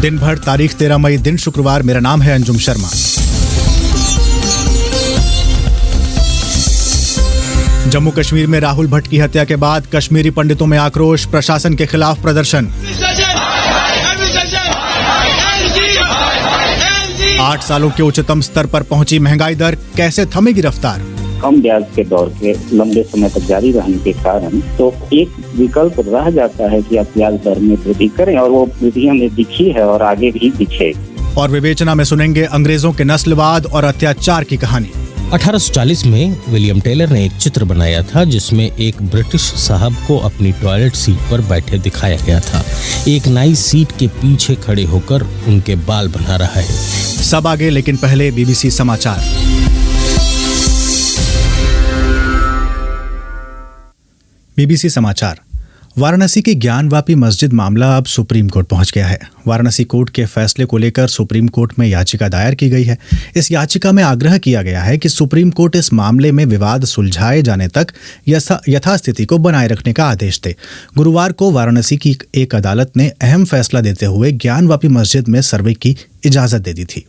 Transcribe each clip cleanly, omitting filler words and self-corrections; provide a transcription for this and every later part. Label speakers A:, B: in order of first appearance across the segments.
A: दिन भर तारीख 13 मई दिन शुक्रवार। मेरा नाम है अंजुम शर्मा। जम्मू कश्मीर में राहुल भट्ट की हत्या के बाद कश्मीरी पंडितों में आक्रोश, प्रशासन के खिलाफ प्रदर्शन। 8 सालों के उच्चतम स्तर पर पहुंची महंगाई दर, कैसे थमेगी रफ्तार?
B: कम ब्याज के दौर के लंबे समय तक जारी रहने के कारण तो एक विकल्प रह जाता है कि आप ब्याज दर में वृद्धि करें, और वो वृद्धि हमें दिखी है और आगे भी दिखे।
A: और विवेचना में सुनेंगे अंग्रेजों के नस्लवाद और अत्याचार की कहानी।
C: 1840 में विलियम टेलर ने एक चित्र बनाया था जिसमें एक ब्रिटिश साहब को अपनी टॉयलेट सीट पर बैठे दिखाया गया था। एक नाई सीट के पीछे खड़े होकर उनके बाल बना रहा है।
A: सब आगे, लेकिन पहले बीबीसी समाचार। बीबीसी समाचार। वाराणसी की ज्ञानवापी मस्जिद मामला अब सुप्रीम कोर्ट पहुंच गया है। वाराणसी कोर्ट के फैसले को लेकर सुप्रीम कोर्ट में याचिका दायर की गई है। इस याचिका में आग्रह किया गया है कि सुप्रीम कोर्ट इस मामले में विवाद सुलझाए जाने तक यथास्थिति को बनाए रखने का आदेश दे। गुरुवार को वाराणसी की एक अदालत ने अहम फैसला देते हुए ज्ञानवापी मस्जिद में सर्वे की इजाजत दे दी थी।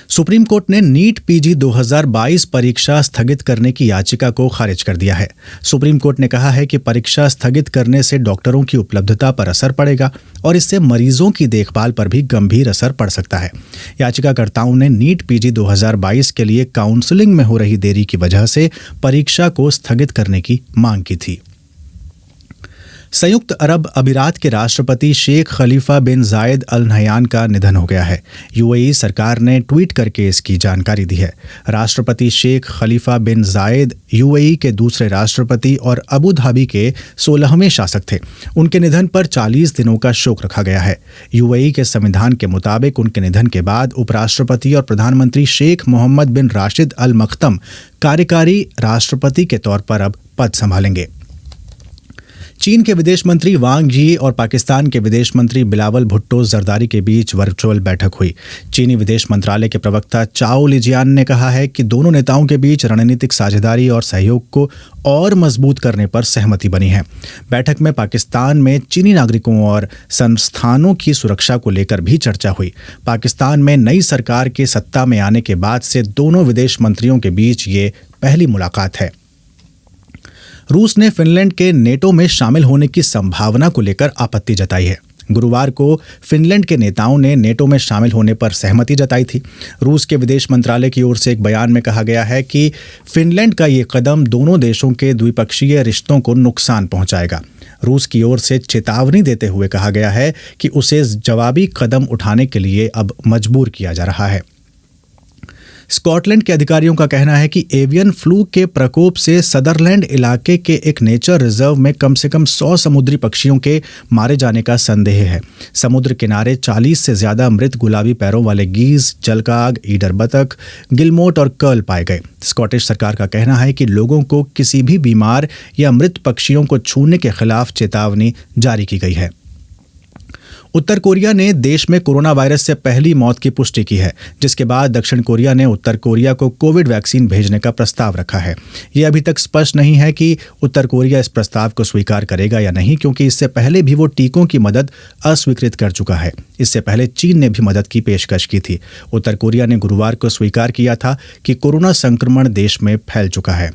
A: सुप्रीम कोर्ट ने नीट पीजी 2022 परीक्षा स्थगित करने की याचिका को खारिज कर दिया है। सुप्रीम कोर्ट ने कहा है कि परीक्षा स्थगित करने से डॉक्टरों की उपलब्धता पर असर पड़ेगा और इससे मरीजों की देखभाल पर भी गंभीर असर पड़ सकता है। याचिकाकर्ताओं ने नीट पीजी 2022 के लिए काउंसलिंग में हो रही देरी की वजह से परीक्षा को स्थगित करने की मांग की थी। संयुक्त अरब अमीरात के राष्ट्रपति शेख खलीफा बिन जायद अल नहयान का निधन हो गया है। यूएई सरकार ने ट्वीट करके इसकी जानकारी दी है। राष्ट्रपति शेख खलीफा बिन जायद यूएई के दूसरे राष्ट्रपति और अबू धाबी के 16वें शासक थे। उनके निधन पर 40 दिनों का शोक रखा गया है। यूएई के संविधान के मुताबिक उनके निधन के बाद उपराष्ट्रपति और प्रधानमंत्री शेख मोहम्मद बिन राशिद अल मख्तम कार्यकारी राष्ट्रपति के तौर पर अब पद संभालेंगे। चीन के विदेश मंत्री वांग यी और पाकिस्तान के विदेश मंत्री बिलावल भुट्टो जरदारी के बीच वर्चुअल बैठक हुई। चीनी विदेश मंत्रालय के प्रवक्ता चाओ लिजियान ने कहा है कि दोनों नेताओं के बीच रणनीतिक साझेदारी और सहयोग को और मजबूत करने पर सहमति बनी है। बैठक में पाकिस्तान में चीनी नागरिकों और संस्थानों की सुरक्षा को लेकर भी चर्चा हुई। पाकिस्तान में नई सरकार के सत्ता में आने के बाद से दोनों विदेश मंत्रियों के बीच ये पहली मुलाकात है। रूस ने फिनलैंड के नेटो में शामिल होने की संभावना को लेकर आपत्ति जताई है। गुरुवार को फिनलैंड के नेताओं ने नेटो में शामिल होने पर सहमति जताई थी। रूस के विदेश मंत्रालय की ओर से एक बयान में कहा गया है कि फिनलैंड का ये कदम दोनों देशों के द्विपक्षीय रिश्तों को नुकसान पहुंचाएगा। रूस की ओर से चेतावनी देते हुए कहा गया है कि उसे जवाबी कदम उठाने के लिए अब मजबूर किया जा रहा है। स्कॉटलैंड के अधिकारियों का कहना है कि एवियन फ्लू के प्रकोप से सदरलैंड इलाके के एक नेचर रिजर्व में कम से कम 100 समुद्री पक्षियों के मारे जाने का संदेह है। समुद्र किनारे 40 से ज्यादा मृत गुलाबी पैरों वाले गीज, जलकाग, ईडर बतख, गिलमोट और कर्ल पाए गए। स्कॉटिश सरकार का कहना है कि लोगों को किसी भी बीमार या मृत पक्षियों को छूने के खिलाफ चेतावनी जारी की गई है। उत्तर कोरिया ने देश में कोरोना वायरस से पहली मौत की पुष्टि की है, जिसके बाद दक्षिण कोरिया ने उत्तर कोरिया को कोविड वैक्सीन भेजने का प्रस्ताव रखा है। ये अभी तक स्पष्ट नहीं है कि उत्तर कोरिया इस प्रस्ताव को स्वीकार करेगा या नहीं, क्योंकि इससे पहले भी वो टीकों की मदद अस्वीकृत कर चुका है। इससे पहले चीन ने भी मदद की पेशकश की थी। उत्तर कोरिया ने गुरुवार को स्वीकार किया था कि कोरोना संक्रमण देश में फैल चुका है।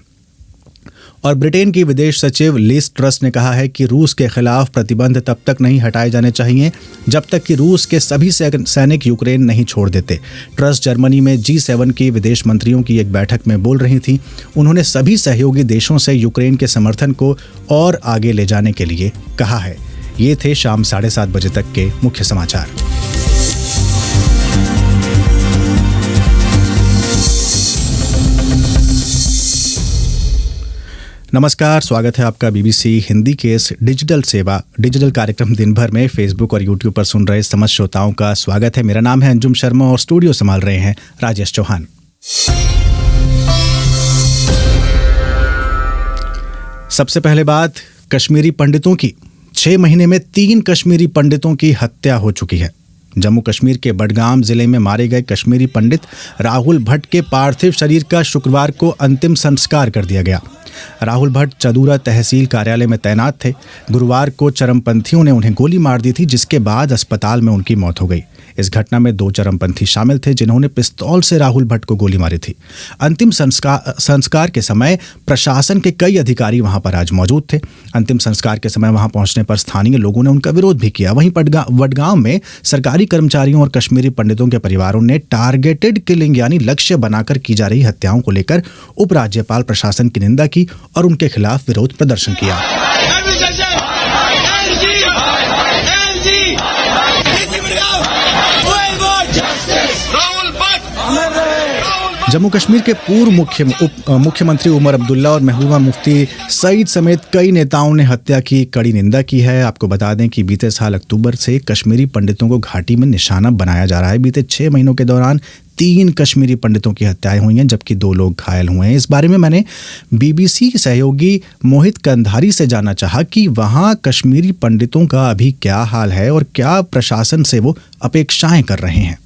A: और ब्रिटेन की विदेश सचिव लिज ट्रस ने कहा है कि रूस के खिलाफ प्रतिबंध तब तक नहीं हटाए जाने चाहिए जब तक कि रूस के सभी सैनिक यूक्रेन नहीं छोड़ देते। ट्रस जर्मनी में G7 की विदेश मंत्रियों की एक बैठक में बोल रही थी। उन्होंने सभी सहयोगी देशों से यूक्रेन के समर्थन को और आगे ले जाने के लिए कहा है। ये थे शाम 7:30 बजे तक के मुख्य समाचार। नमस्कार, स्वागत है आपका बीबीसी हिंदी के इस डिजिटल कार्यक्रम दिन भर में फेसबुक और यूट्यूब पर सुन रहे समस्त श्रोताओं का स्वागत है। मेरा नाम है अंजुम शर्मा और स्टूडियो संभाल रहे हैं राजेश चौहान। सबसे पहले बात कश्मीरी पंडितों की। 6 महीने में 3 कश्मीरी पंडितों की हत्या हो चुकी है। जम्मू कश्मीर के बडगाम जिले में मारे गए कश्मीरी पंडित राहुल भट्ट के पार्थिव शरीर का शुक्रवार को अंतिम संस्कार कर दिया गया। राहुल भट्ट चदूरा तहसील कार्यालय में तैनात थे। गुरुवार को चरमपंथियों ने उन्हें गोली मार दी थी, जिसके बाद अस्पताल में उनकी मौत हो गई। इस घटना में 2 चरमपंथी शामिल थे जिन्होंने पिस्तौल से राहुल भट्ट को गोली मारी थी। अंतिम संस्कार के समय प्रशासन के कई अधिकारी वहां पर आज मौजूद थे। अंतिम संस्कार के समय वहां पहुंचने पर स्थानीय लोगों ने उनका विरोध भी किया। वहीं वडगांव में सरकारी कर्मचारियों और कश्मीरी पंडितों के परिवारों ने टारगेटेड किलिंग यानी लक्ष्य बनाकर की जा रही हत्याओं को लेकर उपराज्यपाल प्रशासन की निंदा की और उनके खिलाफ विरोध प्रदर्शन किया। जम्मू कश्मीर के पूर्व मुख्यमंत्री उमर अब्दुल्ला और महबूबा मुफ्ती सईद समेत कई नेताओं ने हत्या की कड़ी निंदा की है। आपको बता दें कि बीते साल अक्टूबर से कश्मीरी पंडितों को घाटी में निशाना बनाया जा रहा है। बीते 6 महीनों के दौरान 3 कश्मीरी पंडितों की हत्याएं हुई हैं, जबकि 2 लोग घायल हुए हैं। इस बारे में मैंने BBC सहयोगी मोहित कंधारी से जाना चाहा कि वहां कश्मीरी पंडितों का अभी क्या हाल है और क्या प्रशासन से वो अपेक्षाएं कर रहे हैं।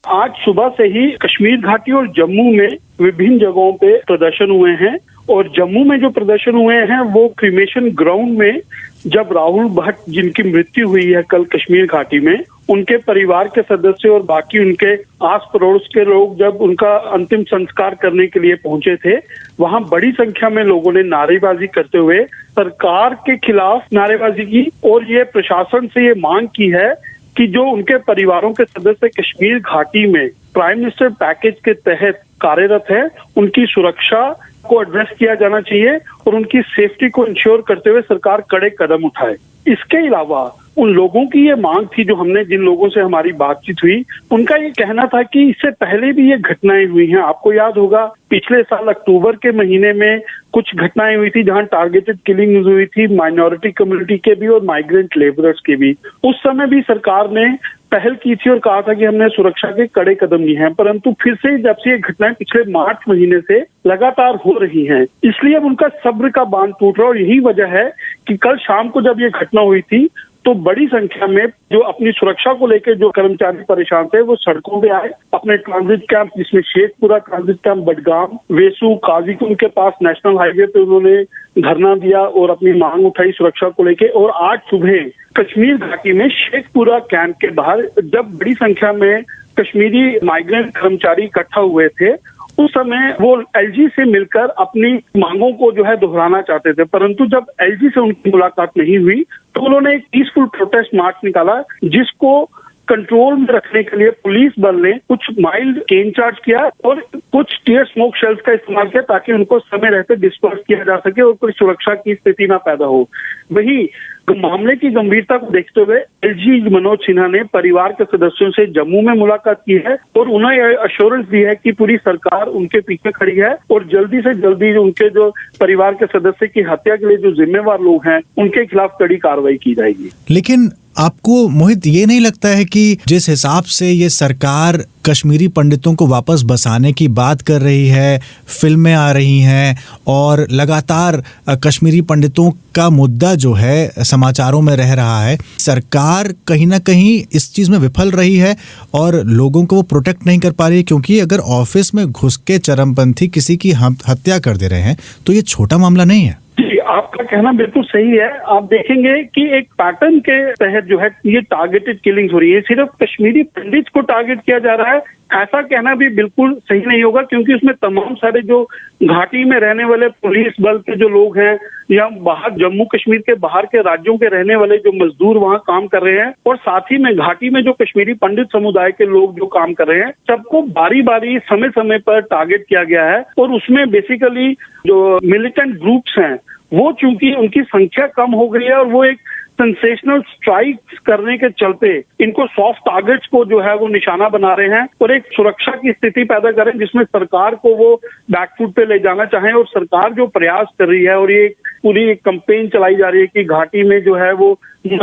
D: आज सुबह से ही कश्मीर घाटी और जम्मू में विभिन्न जगहों पे प्रदर्शन हुए हैं और जम्मू में जो प्रदर्शन हुए हैं वो क्रिमेशन ग्राउंड में, जब राहुल भट्ट जिनकी मृत्यु हुई है कल कश्मीर घाटी में, उनके परिवार के सदस्य और बाकी उनके आस पड़ोस के लोग जब उनका अंतिम संस्कार करने के लिए पहुंचे थे, वहां बड़ी संख्या में लोगों ने नारेबाजी करते हुए सरकार के खिलाफ नारेबाजी की और ये प्रशासन से ये मांग की है कि जो उनके परिवारों के सदस्य कश्मीर घाटी में प्राइम मिनिस्टर पैकेज के तहत कार्यरत है, उनकी सुरक्षा को एड्रेस किया जाना चाहिए और उनकी सेफ्टी को इंश्योर करते हुए सरकार कड़े कदम उठाए। इसके अलावा उन लोगों की ये मांग थी, जो हमने जिन लोगों से हमारी बातचीत हुई, उनका ये कहना था कि इससे पहले भी ये घटनाएं हुई हैं। आपको याद होगा पिछले साल अक्टूबर के महीने में कुछ घटनाएं हुई थी जहां टारगेटेड किलिंग हुई थी माइनॉरिटी कम्युनिटी के भी और माइग्रेंट लेबरर्स के भी। उस समय भी सरकार ने पहल की थी और कहा था कि हमने सुरक्षा के कड़े कदम लिए हैं, परंतु फिर से जब से ये घटनाएं पिछले मार्च महीने से लगातार हो रही हैं, इसलिए अब उनका सब्र का बांध टूट रहा है। और यही वजह है कि कल शाम को जब ये घटना हुई थी तो बड़ी संख्या में जो अपनी सुरक्षा को लेकर जो कर्मचारी परेशान थे वो सड़कों पे आए। अपने ट्रांजिट कैंप, जिसमें शेखपुरा ट्रांजिट कैंप, बडगाम, वेसू, काजीकुंड के पास नेशनल हाईवे पे उन्होंने धरना दिया और अपनी मांग उठाई सुरक्षा को लेकर। और आज सुबह कश्मीर घाटी में शेखपुरा कैंप के बाहर जब बड़ी संख्या में कश्मीरी माइग्रेंट कर्मचारी इकट्ठा हुए थे, उस समय वो एलजी से मिलकर अपनी मांगों को जो है दोहराना चाहते थे, परंतु जब एलजी से उनकी मुलाकात नहीं हुई तो उन्होंने एक पीसफुल प्रोटेस्ट मार्च निकाला, जिसको कंट्रोल में रखने के लिए पुलिस बल ने कुछ माइल्ड केन चार्ज किया और कुछ टीयर स्मोक शेल्स का इस्तेमाल किया ताकि उनको समय रहते डिस्पर्स किया जा सके और कोई सुरक्षा की स्थिति ना पैदा हो। वहीं मामले की गंभीरता को देखते हुए एलजी मनोज सिन्हा ने परिवार के सदस्यों से जम्मू में मुलाकात की है और उन्हें अश्योरेंस दी है कि पूरी सरकार उनके पीछे खड़ी है और जल्दी से जल्दी उनके जो परिवार के सदस्य की हत्या के लिए जो जिम्मेवार लोग हैं उनके खिलाफ कड़ी कार्रवाई की जाएगी।
A: लेकिन आपको मोहित ये नहीं लगता है कि जिस हिसाब से ये सरकार कश्मीरी पंडितों को वापस बसाने की बात कर रही है, फिल्में आ रही हैं और लगातार कश्मीरी पंडितों का मुद्दा जो है समाचारों में रह रहा है, सरकार कहीं ना कहीं इस चीज़ में विफल रही है और लोगों को वो प्रोटेक्ट नहीं कर पा रही है? क्योंकि अगर ऑफिस में घुस के चरमपंथी किसी की हत्या कर दे रहे हैं तो ये छोटा मामला नहीं है।
D: जी, आपका कहना बिल्कुल सही है। आप देखेंगे कि एक पैटर्न के तहत जो है ये टारगेटेड किलिंग हो रही है, सिर्फ कश्मीरी पंडित को टारगेट किया जा रहा है, ऐसा कहना भी बिल्कुल सही नहीं होगा, क्योंकि उसमें तमाम सारे जो घाटी में रहने वाले पुलिस बल के जो लोग हैं या बाहर जम्मू कश्मीर के बाहर के राज्यों के रहने वाले जो मजदूर वहां काम कर रहे हैं और साथ ही में घाटी में जो कश्मीरी पंडित समुदाय के लोग जो काम कर रहे हैं, सबको बारी बारी समय समय पर टारगेट किया गया है। और उसमें बेसिकली जो मिलिटेंट ग्रुप्स हैं वो चूंकि उनकी संख्या कम हो गई है और वो एक सेंसेशनल स्ट्राइक्स करने के चलते इनको सॉफ्ट टारगेट्स को जो है वो निशाना बना रहे हैं और एक सुरक्षा की स्थिति पैदा करें जिसमें सरकार को वो बैकफुट पे ले जाना चाहें। और सरकार जो प्रयास कर रही है और ये पूरी एक कैंपेन चलाई जा रही है कि घाटी में जो है वो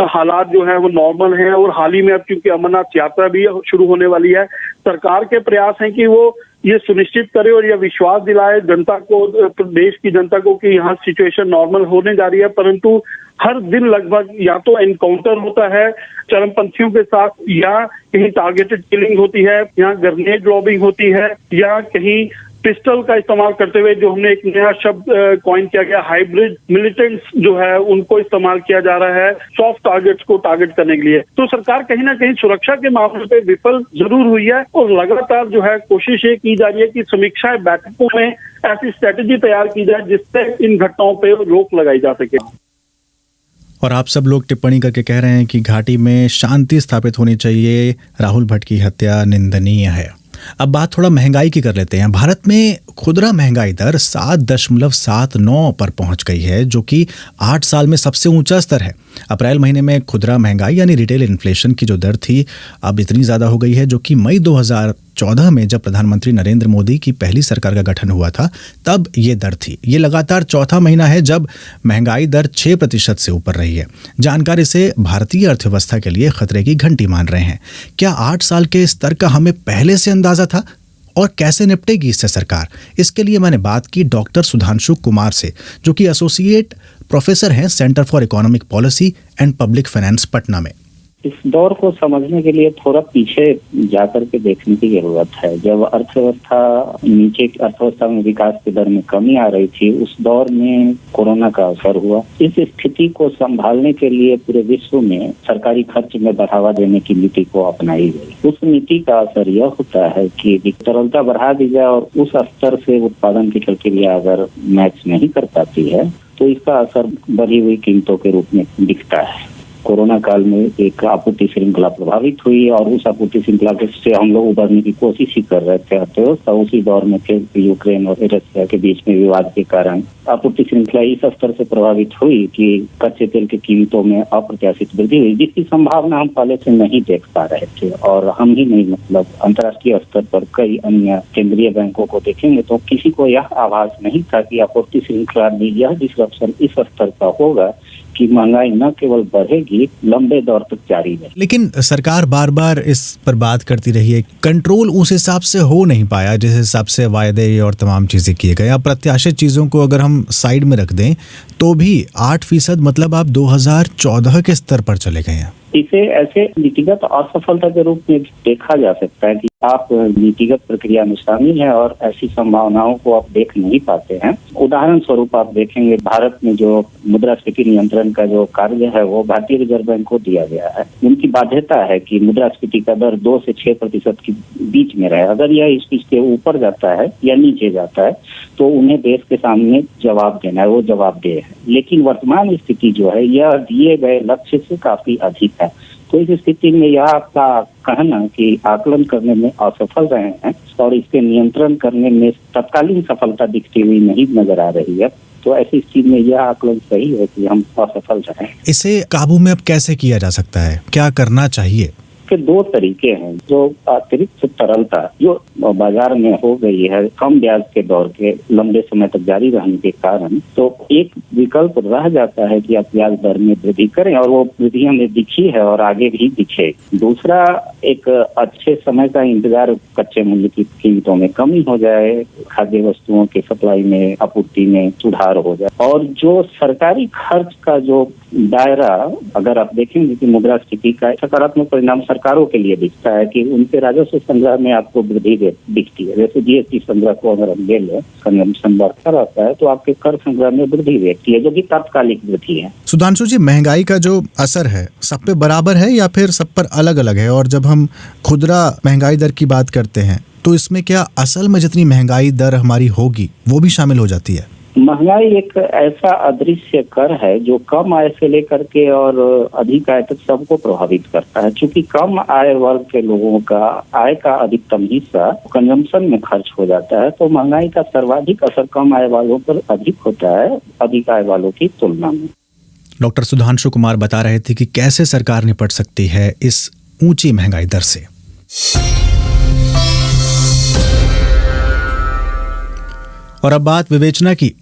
D: हालात जो है वो नॉर्मल हैं और हाल ही में अब क्योंकि अमरनाथ यात्रा भी शुरू होने वाली है, सरकार के प्रयास हैं कि वो ये सुनिश्चित करे और यह विश्वास दिलाए जनता को, देश की जनता को कि यहाँ सिचुएशन नॉर्मल होने जा रही है। परंतु हर दिन लगभग या तो एनकाउंटर होता है चरमपंथियों के साथ, या कहीं टारगेटेड किलिंग होती है, या ग्रेनेड लॉबिंग होती है, या कहीं पिस्टल का इस्तेमाल करते हुए, जो हमने एक नया शब्द कॉइन किया गया, हाइब्रिड मिलिटेंट्स जो है उनको इस्तेमाल किया जा रहा है सॉफ्ट टारगेट्स को टारगेट करने के लिए। तो सरकार कहीं ना कहीं सुरक्षा के मामले पे विफल जरूर हुई है और लगातार जो है कोशिश ये की जा रही है कि समीक्षा बैठकों में ऐसी स्ट्रेटेजी तैयार की जाए जिससे इन घटनाओं पे रोक लगाई जा सके।
A: और आप सब लोग टिप्पणी करके कह रहे हैं कि घाटी में शांति स्थापित होनी चाहिए, राहुल भट्ट की हत्या निंदनीय है। अब बात थोड़ा महंगाई की कर लेते हैं। भारत में खुदरा महंगाई दर 7.79 पर पहुंच गई है, जो कि 8 साल में सबसे ऊंचा स्तर है। अप्रैल महीने में खुदरा महंगाई यानी रिटेल इन्फ्लेशन की जो दर थी अब इतनी ज़्यादा हो गई है, जो कि मई 2014 में जब प्रधानमंत्री नरेंद्र मोदी की पहली सरकार का गठन हुआ था तब ये दर थी। ये लगातार चौथा महीना है जब महंगाई दर 6% से ऊपर रही है। जानकार इसे भारतीय अर्थव्यवस्था के लिए खतरे की घंटी मान रहे हैं। क्या 8 साल के स्तर का हमें पहले से अंदाजा था और कैसे निपटेगी इससे सरकार? इसके लिए मैंने बात की डॉक्टर सुधांशु कुमार से, जो कि एसोसिएट प्रोफेसर हैं centre for economic policy and public finance Patna में।
B: इस दौर को समझने के लिए थोड़ा पीछे जाकर के देखने की जरूरत है। जब अर्थव्यवस्था में विकास की दर में कमी आ रही थी, उस दौर में कोरोना का असर हुआ। इस स्थिति को संभालने के लिए पूरे विश्व में सरकारी खर्च में बढ़ावा देने की नीति को अपनाई गई। उस नीति का असर यह होता है कि तरलता बढ़ा दी जाए और उस स्तर से उत्पादन की प्रक्रिया अगर मैच नहीं कर पाती है तो इसका असर बढ़ी हुई कीमतों के रूप में दिखता है। कोरोना काल में एक आपूर्ति श्रृंखला प्रभावित हुई और उस आपूर्ति श्रृंखला से हम लोग उबरने की कोशिश ही कर रहे थे। अर्थव्यवस्था उसी दौर में फिर यूक्रेन और रशिया के बीच में विवाद के कारण आपूर्ति श्रृंखला इस स्तर से प्रभावित हुई कि कच्चे तेल की कीमतों में अप्रत्याशित वृद्धि हुई, जिसकी संभावना हम पहले से नहीं देख पा रहे थे। और हम ही नहीं, मतलब अंतर्राष्ट्रीय स्तर पर कई अन्य केंद्रीय बैंकों को देखेंगे तो किसी को यह आभास नहीं था कि आपूर्ति श्रृंखला में यह डिस्रप्शन इस स्तर का होगा कि महंगाई न केवल बढ़ेगी, लंबे दौर तक जारी है।
A: लेकिन सरकार बार बार इस पर बात करती रही है, कंट्रोल उस हिसाब से हो नहीं पाया जिस हिसाब से वायदे और तमाम चीजें किए गए। अप्रत्याशित चीजों को अगर हम साइड में रख दें तो भी 8% मतलब आप 2014 के स्तर पर चले गए हैं।
B: इसे ऐसे नीतिगत असफलता के रूप में देखा जा सकता है कि आप नीतिगत प्रक्रिया में शामिल हैं और ऐसी संभावनाओं को आप देख नहीं पाते हैं। उदाहरण स्वरूप आप देखेंगे, भारत में जो मुद्रास्फीति नियंत्रण का जो कार्य है वो भारतीय रिजर्व बैंक को दिया गया है। उनकी बाध्यता है कि मुद्रास्फीति का दर 2 से 6% के बीच में रहे। अगर यह इसके ऊपर जाता है या नीचे जाता है तो उन्हें देश के सामने जवाब देना है, वो जवाबदेह है। लेकिन वर्तमान स्थिति जो है यह दिए गए लक्ष्य से काफी अधिक है। तो इस स्थिति में यह आपका कहना कि आकलन करने में असफल रहे हैं और इसके नियंत्रण करने में तत्कालीन सफलता दिखती हुई नहीं नजर आ रही है, तो ऐसी स्थिति में यह आकलन सही है कि हम असफल रहे।
A: इसे काबू में अब कैसे किया जा सकता है, क्या करना चाहिए?
B: के 2 तरीके हैं। जो अतिरिक्त तरलता जो बाजार में हो गई है कम ब्याज के दौर के लंबे समय तक जारी रहने के कारण, तो एक विकल्प रह जाता है कि आप ब्याज दर में वृद्धि करें और वो वृद्धि हमें दिखी है और आगे भी दिखे। दूसरा, एक अच्छे समय का इंतजार, कच्चे मूल्य की कीमतों में कमी हो जाए, खाद्य वस्तुओं के सप्लाई में, आपूर्ति में सुधार हो जाए और जो सरकारी खर्च का जो दायरा, अगर आप देखेंगे कि मुद्रास्फीति का सकारात्मक परिणाम सरकारों के लिए दिखता है कि उनके राजस्व संग्रह में आपको वृद्धि दिखती है। जैसे जीएसटी संग्रह को अगर हम ले लें, कंजम्पशन बढ़ता रहता है तो आपके कर संग्रह में वृद्धि दिखती है, जो कि तात्कालिक वृद्धि है।
A: सुधांशु जी, महंगाई का जो असर है सब पे बराबर है या फिर सब पर अलग अलग है? और जब हम खुदरा महंगाई दर की बात करते हैं तो इसमें क्या असल में जितनी महंगाई दर हमारी होगी वो भी शामिल हो जाती है?
B: महंगाई एक ऐसा अदृश्य कर है जो कम आय से लेकर के और अधिक आय तक सबको प्रभावित करता है। क्योंकि कम आय वर्ग के लोगों का आय का अधिकतम हिस्सा कंजम्पशन में खर्च हो जाता है, तो महंगाई का सर्वाधिक असर कम आय वालों पर अधिक होता है अधिक आय वालों की तुलना में।
A: डॉक्टर सुधांशु कुमार बता रहे थे कि कैसे सरकार निपट सकती है इस ऊंची महंगाई दर से। और अब बात विवेचना की।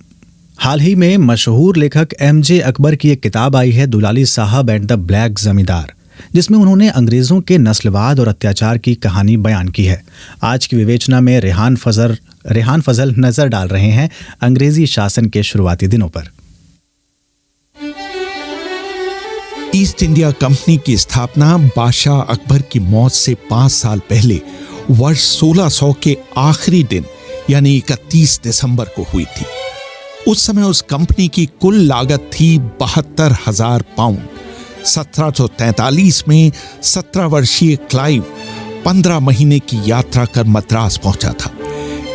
A: हाल ही में मशहूर लेखक MJ अकबर की एक किताब आई है, दुलाली साहब एंड द ब्लैक जमींदार। जिसमें उन्होंने अंग्रेज़ों के नस्लवाद और अत्याचार की कहानी बयान की है। आज की विवेचना में रेहान फजल नजर डाल रहे हैं अंग्रेजी शासन के शुरुआती दिनों पर।
E: ईस्ट इंडिया कंपनी की स्थापना बादशाह अकबर की मौत से 5 साल पहले वर्ष 1600 के आखिरी दिन यानी 31 दिसंबर को हुई थी। उस समय उस कंपनी की कुल लागत थी 72,000 पाउंड। 1743 में 17 वर्षीय क्लाइव 15 महीने की यात्रा कर मद्रास पहुंचा था।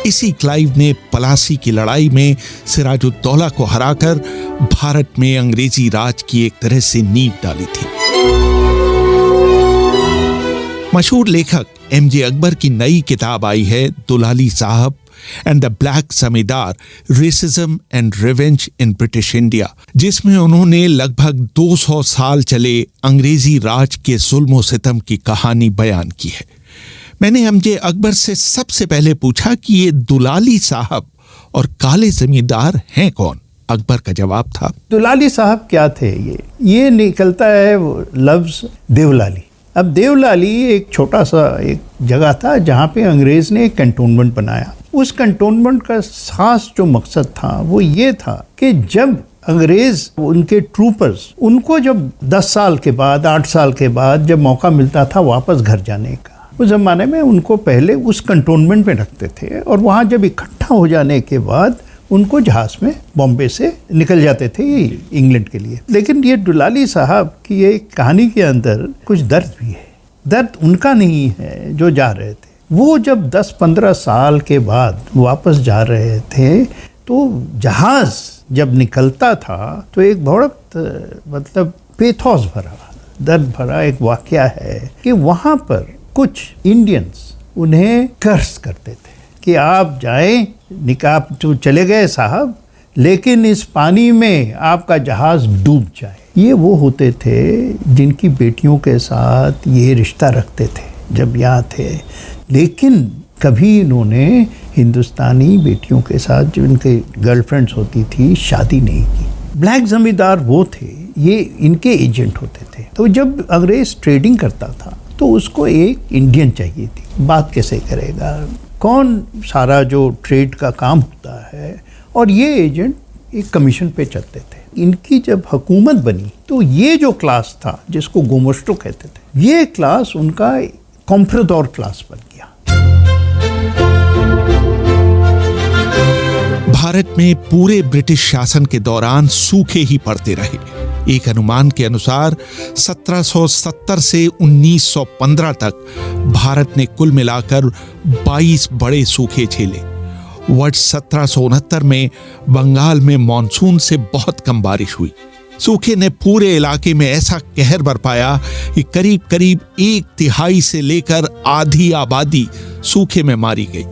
E: इसी क्लाइव ने पलासी की लड़ाई में सिराजुद्दौला को हराकर भारत में अंग्रेजी राज की एक तरह से नींव डाली थी। मशहूर लेखक एमजे अकबर की नई किताब आई है दुलाली साहब एंड द ब्लैक जमींदार, racism and revenge in British India, जिसमें उन्होंने लगभग 200 साल चले अंग्रेजी राज के जुल्म सितम की कहानी बयान की है। मैंने एमजे अकबर से सबसे पहले पूछा कि ये दुलाली साहब और काले जमींदार हैं कौन। अकबर का जवाब था,
F: दुलाली साहब क्या थे? ये निकलता है वो लफ्ज देवलाली। अब देवलाली एक छोटा सा एक जगह था जहाँ पे अंग्रेज ने एक कैंटोनमेंट बनाया। उस कैंटोनमेंट का खास जो मकसद था वो ये था कि जब अंग्रेज उनके ट्रूपर्स उनको जब 10 साल के बाद 8 साल के बाद जब मौका मिलता था वापस घर जाने का, उस ज़माने में उनको पहले उस कंटोनमेंट में रखते थे और वहाँ जब इकट्ठा हो जाने के बाद उनको जहाज़ में बॉम्बे से निकल जाते थे इंग्लैंड के लिए। लेकिन ये दुलाली साहब की ये कहानी के अंदर कुछ दर्द भी है। दर्द उनका नहीं है जो जा रहे थे। वो जब 10-15 साल के बाद वापस जा रहे थे तो जहाज़ जब निकलता था तो एक बहुत मतलब पेथोस भरा, दर्द भरा एक वाकया है कि वहाँ पर कुछ इंडियंस उन्हें कर्ज करते थे कि आप जाएं, निकाब तो चले गए साहब, लेकिन इस पानी में आपका जहाज डूब जाए। ये वो होते थे जिनकी बेटियों के साथ ये रिश्ता रखते थे जब यहाँ थे, लेकिन कभी इन्होंने हिंदुस्तानी बेटियों के साथ जो इनके गर्लफ्रेंड्स होती थी शादी नहीं की। ब्लैक जमींदार वो थे, ये इनके एजेंट होते थे। तो जब अंग्रेज ट्रेडिंग करता था तो उसको एक इंडियन चाहिए थी। बात कैसे करेगा, कौन सारा जो ट्रेड का काम होता है, और ये एजेंट एक कमीशन पे चलते थे। इनकी जब हुकूमत बनी तो ये जो क्लास था जिसको गोमोस्टो कहते थे, ये क्लास उनका कॉम्प्राडोर क्लास बन गया।
E: भारत में पूरे ब्रिटिश शासन के दौरान सूखे ही पड़ते रहे। एक अनुमान के अनुसार 1770 से 1915 तक भारत ने कुल मिलाकर 22 बड़े सूखे झेले। वर्ष 1769 में बंगाल में मॉनसून से बहुत कम बारिश हुई। सूखे ने पूरे इलाके में ऐसा कहर बरपाया कि करीब करीब 1/3 से लेकर आधी आबादी सूखे में मारी गई।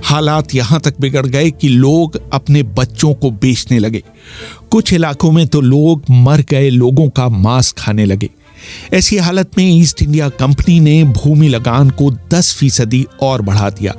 E: हालात यहां तक बिगड़ गए कि लोग अपने बच्चों को बेचने लगे। कुछ इलाकों में तो लोग मर गए लोगों का मांस खाने लगे। ऐसी हालत में ईस्ट इंडिया कंपनी ने भूमि लगान को 10% और बढ़ा दिया।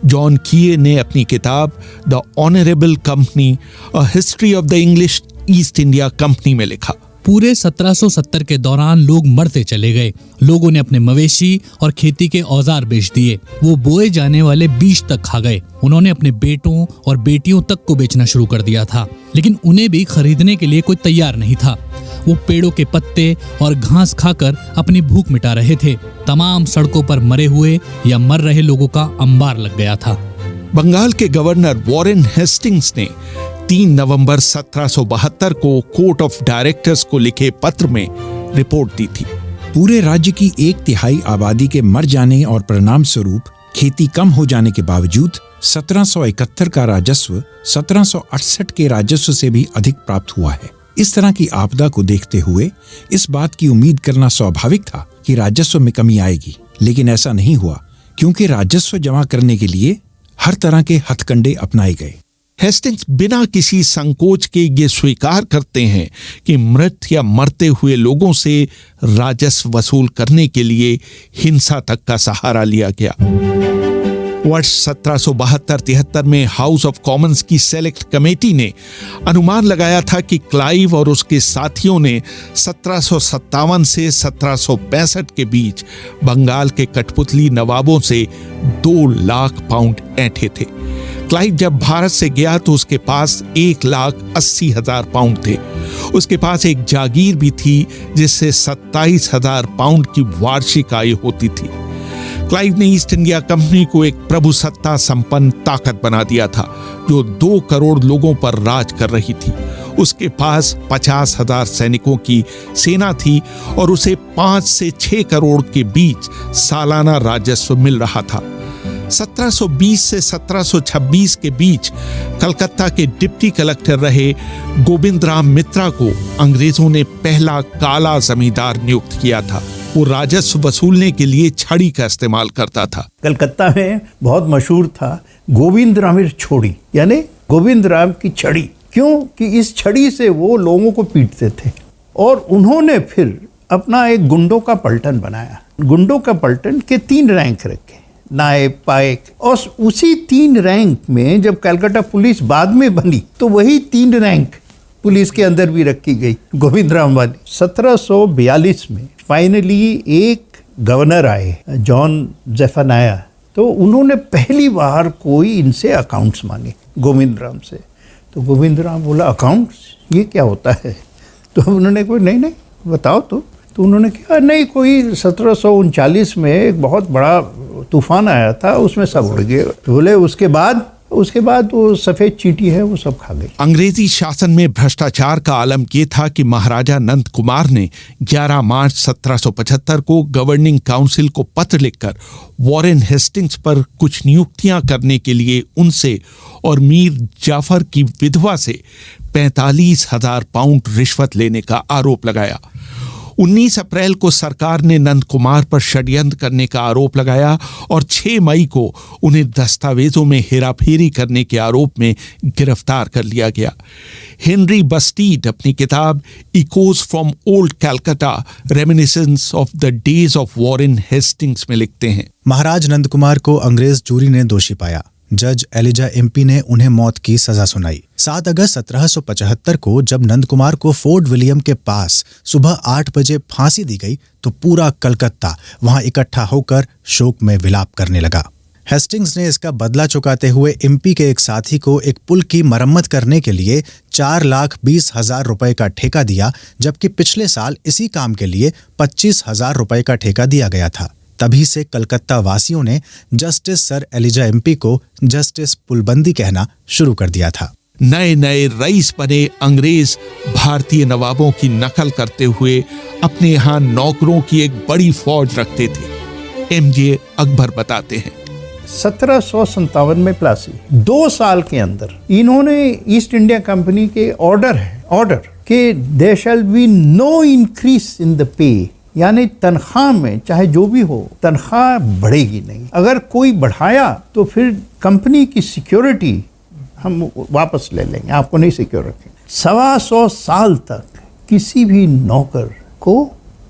E: जॉन कीए ने अपनी किताब the honourable company, a history of the English east India company में लिखा,
G: पूरे 1770 के दौरान लोग मरते चले गए। लोगों ने अपने मवेशी और खेती के औजार बेच दिए। वो बोए जाने वाले बीज तक खा गए। उन्होंने अपने बेटों और बेटियों तक को बेचना शुरू कर दिया था, लेकिन उन्हें भी खरीदने के लिए कोई तैयार नहीं था। वो पेड़ों के पत्ते और घास खाकर अपनी भूख मिटा रहे थे। तमाम सड़कों पर मरे हुए या मर रहे लोगों का अंबार लग गया था।
E: बंगाल के गवर्नर वॉरेन हेस्टिंग्स ने 3 नवंबर 1772 को कोर्ट ऑफ डायरेक्टर्स को लिखे पत्र में रिपोर्ट दी थी।
H: पूरे राज्य की 1/3 आबादी के मर जाने और परिणाम स्वरूप खेती कम हो जाने के बावजूद 1771 का राजस्व 1768 के राजस्व से भी अधिक प्राप्त हुआ है। इस तरह की आपदा को देखते हुए इस बात की उम्मीद करना स्वाभाविक था कि राजस्व में कमी आएगी, लेकिन ऐसा नहीं हुआ, क्योंकि राजस्व जमा करने के लिए हर तरह के हथकंडे अपनाए गए।
E: हेस्टिंग्स बिना किसी संकोच के ये स्वीकार करते हैं कि मृत या मरते हुए लोगों से राजस्व वसूल करने के लिए हिंसा तक का सहारा लिया गया। वर्ष 1772-73 में हाउस ऑफ कॉमन्स की सेलेक्ट कमेटी ने अनुमान लगाया था कि क्लाइव और उसके साथियों ने 1757 से 1765 के बीच बंगाल के कठपुतली नवाबों से 2 लाख पाउंड ऐंठे थे। क्लाइव जब भारत से गया तो उसके पास 1,80,000 पाउंड थे। उसके पास एक जागीर भी थी जिससे 27,000 पाउंड की वार्षिक आय होती थी। क्लाइव ने ईस्ट इंडिया कंपनी को एक प्रभुसत्ता संपन्न ताकत बना दिया था जो 2 करोड़ लोगों पर राज कर रही थी। उसके पास 50,000 सैनिकों की सेना थी और उसे 5 से 6 करोड़ के बीच सालाना राजस्व मिल रहा था। 1720 से 1726 के बीच कलकत्ता के डिप्टी कलेक्टर रहे गोविंद राम मित्रा को अंग्रेजों ने पहला काला जमींदार नियुक्त किया था। वो राजस्व वसूलने के लिए छड़ी का इस्तेमाल करता था।
F: कलकत्ता में बहुत मशहूर था गोविंद राम छोड़ी, यानी गोविंद राम की छड़ी। क्यों कि इस छड़ी से वो लोगों को पीटते थे और उन्होंने फिर अपना एक गुंडों का पलटन बनाया। गुंडों का पलटन के 3 रैंक रखे, नायब, पाइक, और उसी 3 रैंक में जब कलकत्ता पुलिस बाद में बनी तो वही 3 रैंक पुलिस के अंदर भी रखी गई गोविंद राम वाली। 1742 में फाइनली एक गवर्नर आए, जॉन जेफनाया, तो उन्होंने पहली बार कोई इनसे अकाउंट्स मांगे गोविंद राम से। तो गोविंद राम बोला अकाउंट्स ये क्या होता है? तो उन्होंने कोई नहीं बताओ तो उन्होंने कहा नहीं, कोई 1739 में एक बहुत बड़ा तूफान आया था, उसमें सब उड़ गए। बोले उसके बाद वो सफेद चींटी है वो सब खा गई।
E: अंग्रेजी शासन में भ्रष्टाचार का आलम ये था कि महाराजा नंद कुमार ने 11 मार्च 1775 को गवर्निंग काउंसिल को पत्र लिखकर वॉरेन हेस्टिंग्स पर कुछ नियुक्तियां करने के लिए उनसे और मीर जाफर की विधवा से 45,000 पाउंड रिश्वत लेने का आरोप लगाया। 19 अप्रैल को सरकार ने नंद कुमार पर षड्यंत्र करने का आरोप लगाया और 6 मई को उन्हें दस्तावेजों में हेराफेरी करने के आरोप में गिरफ्तार कर लिया गया। हेनरी बस्टीड अपनी किताब echoes from old Calcutta reminiscence of the days of Warren Hastings में लिखते हैं,
A: महाराज नंद कुमार को अंग्रेज जूरी ने दोषी पाया। जज एलिजा एम्पी ने उन्हें मौत की सजा सुनाई। 7 अगस्त 1775 को जब नंद कुमार को फोर्ट विलियम के पास सुबह 8 बजे फांसी दी गई तो पूरा कलकत्ता वहां इकट्ठा होकर शोक में विलाप करने लगा। हेस्टिंग्स ने इसका बदला चुकाते हुए एम्पी के एक साथी को एक पुल की मरम्मत करने के लिए 4,20,000 रुपए का ठेका दिया, जबकि पिछले साल इसी काम के लिए 25,000 रुपए का ठेका दिया गया था। तभी से कलकत्ता वासियों ने जस्टिस सर एलिजा एम्पी को जस्टिस पुलबंदी कहना शुरू कर दिया था।
E: नए नए रईस बने अंग्रेज भारतीय नवाबों की नकल करते हुए अपने यहाँ नौकरों की एक बड़ी फौज रखते थे। एमजे अकबर बताते हैं
F: 1757 में प्लासी 2 साल के अंदर इन्होंने ईस्ट इंडिया कंपनी के ऑर्डर के there shall be no increase in the pay, यानी तनख्वाह में चाहे जो भी हो तनख्वाह बढ़ेगी नहीं। अगर कोई बढ़ाया तो फिर कंपनी की सिक्योरिटी हम वापस ले लेंगे, आपको नहीं सिक्योर रखेंगे। 125 साल तक किसी भी नौकर को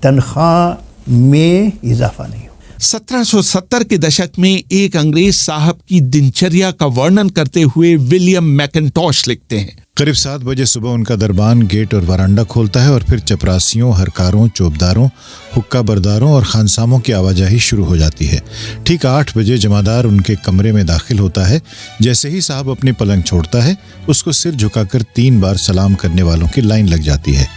F: तनख्वाह में इजाफा नहीं हो।
E: 1770 के दशक में एक अंग्रेज साहब की दिनचर्या का वर्णन करते हुए विलियम मैकिन्टॉश लिखते हैं,
I: करीब 7 बजे सुबह उनका दरबान गेट और वरांडा खोलता है और फिर चपरासियों, हरकारों, चौबदारों, हुक्का बरदारों और खानसामों की आवाजाही शुरू हो जाती है। ठीक 8 बजे जमादार उनके कमरे में दाखिल होता है। जैसे ही साहब अपनी पलंग छोड़ता है उसको सिर झुकाकर 3 बार सलाम करने वालों की लाइन लग जाती है।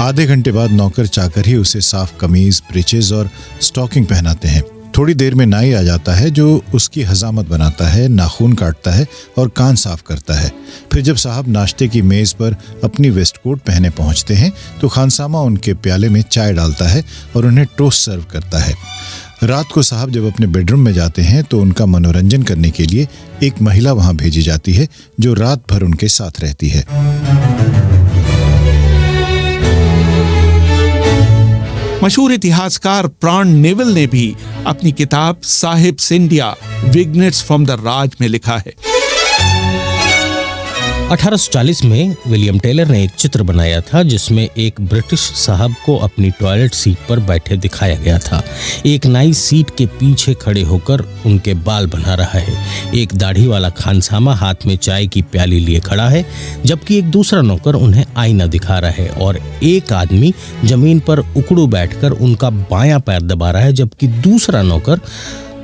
I: आधे घंटे बाद नौकर चाकर ही उसे साफ कमीज, ब्रीचेज और स्टॉकिंग पहनाते हैं। थोड़ी देर में नाई आ जाता है जो उसकी हजामत बनाता है, नाखून काटता है और कान साफ करता है। फिर जब साहब नाश्ते की मेज पर अपनी वेस्टकोट पहने पहुंचते हैं तो खानसामा उनके प्याले में चाय डालता है और उन्हें टोस्ट सर्व करता है। रात को साहब जब अपने बेडरूम में जाते हैं तो उनका मनोरंजन करने के लिए एक महिला वहां भेजी जाती है जो रात भर उनके साथ रहती है।
E: मशहूर इतिहासकार प्राण नेवल ने भी अपनी किताब sahibs India vignettes from the Raj में लिखा है,
C: 1840 में विलियम टेलर ने एक चित्र बनाया था जिसमें एक ब्रिटिश साहब को अपनी टॉयलेट सीट पर बैठे दिखाया गया था। एक नाई सीट के पीछे खड़े होकर उनके बाल बना रहा है। एक दाढ़ी वाला खानसामा हाथ में चाय की प्याली लिए खड़ा है, जबकि एक दूसरा नौकर उन्हें आईना दिखा रहा है और एक आदमी जमीन पर उकड़ू बैठकर उनका बायां पैर दबा रहा है, जबकि दूसरा नौकर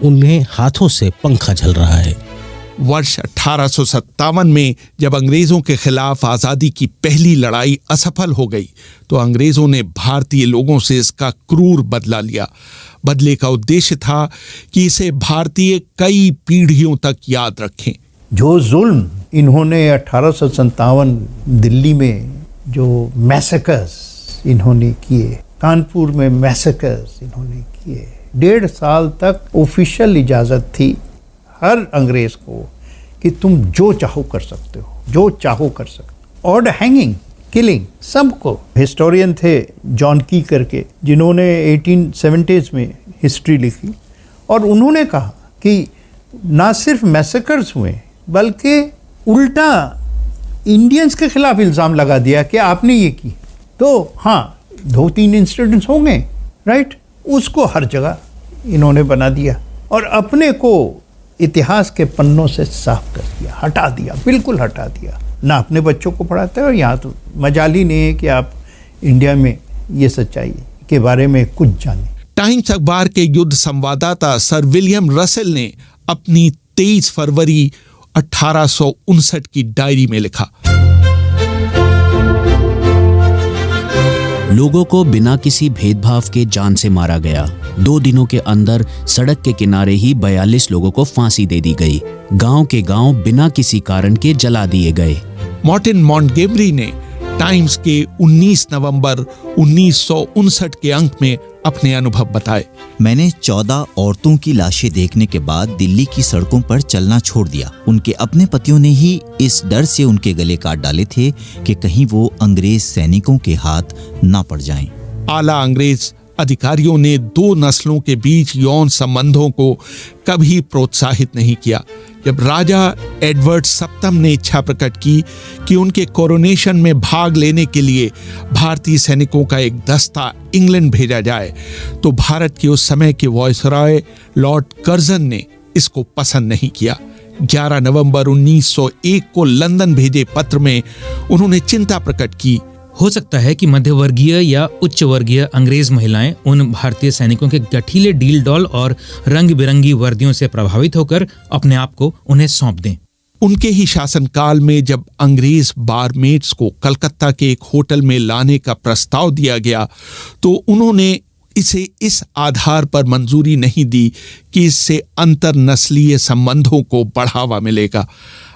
C: उन्हें हाथों से पंखा झल रहा है।
E: वर्ष 1857 में जब अंग्रेजों के खिलाफ आजादी की पहली लड़ाई असफल हो गई तो अंग्रेजों ने भारतीय लोगों से इसका क्रूर बदला लिया। बदले का उद्देश्य था कि इसे भारतीय कई पीढ़ियों तक याद रखें।
F: जो जुल्म इन्होंने 1857 दिल्ली में जो मैसेकर्स इन्होंने किए, कानपुर में मैसेकर्स इन्होंने किए, 1.5 साल तक ऑफिशियल इजाजत थी हर अंग्रेज को कि तुम जो चाहो कर सकते हो, जो चाहो कर सकते हो। ऑर्डर हैंगिंग, किलिंग, सबको। हिस्टोरियन थे जॉन की करके, जिन्होंने 1870s में हिस्ट्री लिखी और उन्होंने कहा कि ना सिर्फ मैसेकर्स हुए बल्कि उल्टा इंडियंस के खिलाफ इल्ज़ाम लगा दिया कि आपने ये की। तो हाँ, 2-3 इंसिडेंट्स होंगे, राइट, उसको हर जगह इन्होंने बना दिया और अपने को इतिहास के पन्नों से साफ कर दिया, हटा दिया, बिल्कुल हटा दिया। ना अपने बच्चों को पढ़ाते हैं और यहाँ तो मजाल ही नहीं है कि आप इंडिया में ये सच्चाई के बारे में कुछ जानें।
E: टाइम्स अखबार के युद्ध संवाददाता सर विलियम रसेल ने अपनी 23 फरवरी 1859 की डायरी में लिखा,
J: लोगों को बिना किसी भेदभाव के जान से मारा गया। 2 दिनों के अंदर सड़क के किनारे ही 42 लोगों को फांसी दे दी गई। गांव के गांव बिना किसी कारण के जला दिए गए।
E: मार्टिन मॉन्टगोमरी ने टाइम्स के 19 नवंबर 1959 के अंक में अपने अनुभव बताए।
K: मैंने 14 औरतों की लाशें देखने के बाद दिल्ली की सड़कों पर चलना छोड़ दिया। उनके अपने पतियों ने ही इस डर से उनके गले काट डाले थे कि कहीं वो अंग्रेज सैनिकों के हाथ ना पड़ जाएं।
E: आला अंग्रेज अधिकारियों ने 2 नस्लों के बीच यौन संबंधों को कभी प्रोत्साहित नहीं किया। जब राजा एडवर्ड सप्तम ने इच्छा प्रकट की कि उनके कोरोनेशन में भाग लेने के लिए भारतीय सैनिकों का एक दस्ता इंग्लैंड भेजा जाए, तो भारत के उस समय के वायसरॉय लॉर्ड कर्जन ने इसको पसंद नहीं किया। 11 नवंबर 1901 को लंदन भेजे पत्र में उन्होंने चिंता प्रकट की।
L: हो सकता है कि मध्यवर्गीय या उच्च वर्गीय अंग्रेज महिलाएं उन भारतीय सैनिकों के गठीले डील डॉल और रंग बिरंगी वर्दियों से प्रभावित होकर अपने आप को उन्हें सौंप दें।
E: उनके ही शासनकाल में जब अंग्रेज बारमेट्स को कलकत्ता के एक होटल में लाने का प्रस्ताव दिया गया तो उन्होंने इसे इस आधार पर मंजूरी नहीं दी कि इससे अंतरनस्लीय संबंधों को बढ़ावा मिलेगा।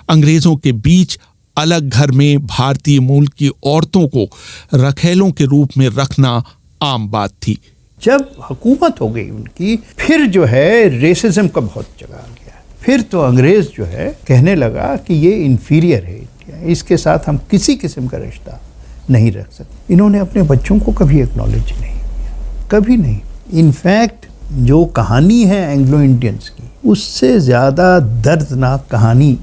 E: अंग्रेजों के बीच अलग घर में भारतीय मूल की औरतों को रखेलों के रूप में रखना आम बात थी।
F: जब हुकूमत हो गई उनकी, फिर जो है रेसिज्म का बहुत जगह आ गया। फिर तो अंग्रेज जो है कहने लगा कि ये इन्फीरियर है, इसके साथ हम किसी किस्म का रिश्ता नहीं रख सकते। इन्होंने अपने बच्चों को कभी एक्नॉलेज नहीं किया, कभी नहीं। इनफैक्ट जो कहानी है एंग्लो इंडियंस की, उससे ज़्यादा दर्दनाक कहानी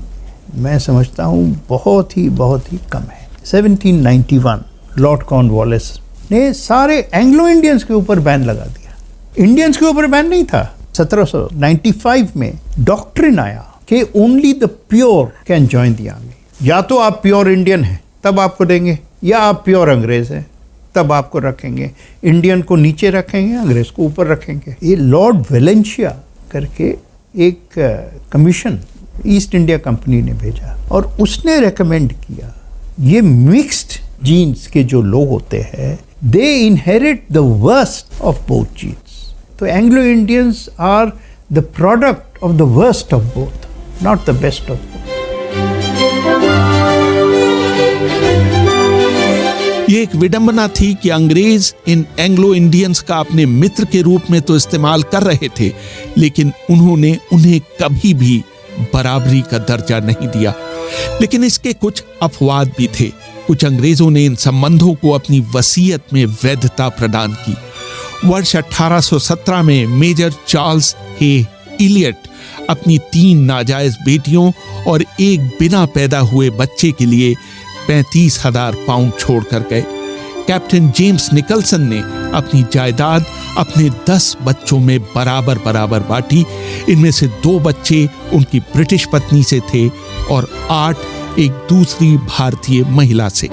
F: मैं समझता हूँ बहुत ही कम है। 1791 लॉर्ड कॉर्नवालिस ने सारे एंग्लो इंडियंस के ऊपर बैन लगा दिया। इंडियंस के ऊपर बैन नहीं था। 1795 में डॉक्ट्रिन आया कि only the pure can join the army. या तो आप प्योर इंडियन हैं तब आपको देंगे, या आप प्योर अंग्रेज हैं तब आपको रखेंगे। इंडियन को नीचे रखेंगे, अंग्रेज को ऊपर रखेंगे। ये लॉर्ड वेलेंशिया करके एक कमीशन ईस्ट इंडिया कंपनी ने भेजा और उसने रेकमेंड किया ये मिक्स्ड जीन्स के जो लोग होते हैं they inherit the worst of both genes. तो Anglo Indians are the product of the worst of both, not the best of both.
E: ये एक विडंबना थी कि अंग्रेज इन एंग्लो इंडियंस का अपने मित्र के रूप में तो इस्तेमाल कर रहे थे, लेकिन उन्होंने उन्हें कभी भी बराबरी का दर्जा नहीं दिया। लेकिन इसके कुछ अपवाद भी थे। कुछ अंग्रेजों ने इन संबंधों को अपनी वसीयत में वैधता प्रदान की। वर्ष 1817 में मेजर चार्ल्स हे इलियट अपनी 3 नाजायज बेटियों और एक बिना पैदा हुए बच्चे के लिए 35,000 पाउंड छोड़कर गए। कैप्टन जेम्स निकलसन ने अपनी जायदाद अपने 10 बच्चों में बराबर बराबर बांटी। इनमें से 2 बच्चे उनकी ब्रिटिश पत्नी से थे और 8 एक दूसरी भारतीय महिला से।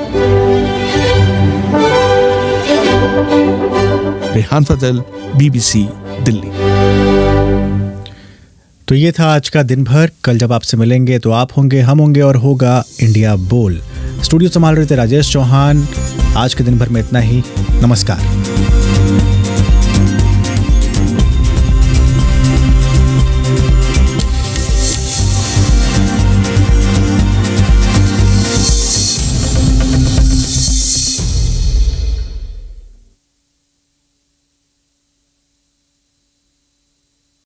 E: रेहान फजल, BBC, दिल्ली।
A: तो ये था आज का दिन भर। कल जब आपसे मिलेंगे तो आप होंगे, हम होंगे और होगा इंडिया बोल। स्टूडियो संभाल रहे थे राजेश चौहान। आज के दिन भर में इतना ही। नमस्कार।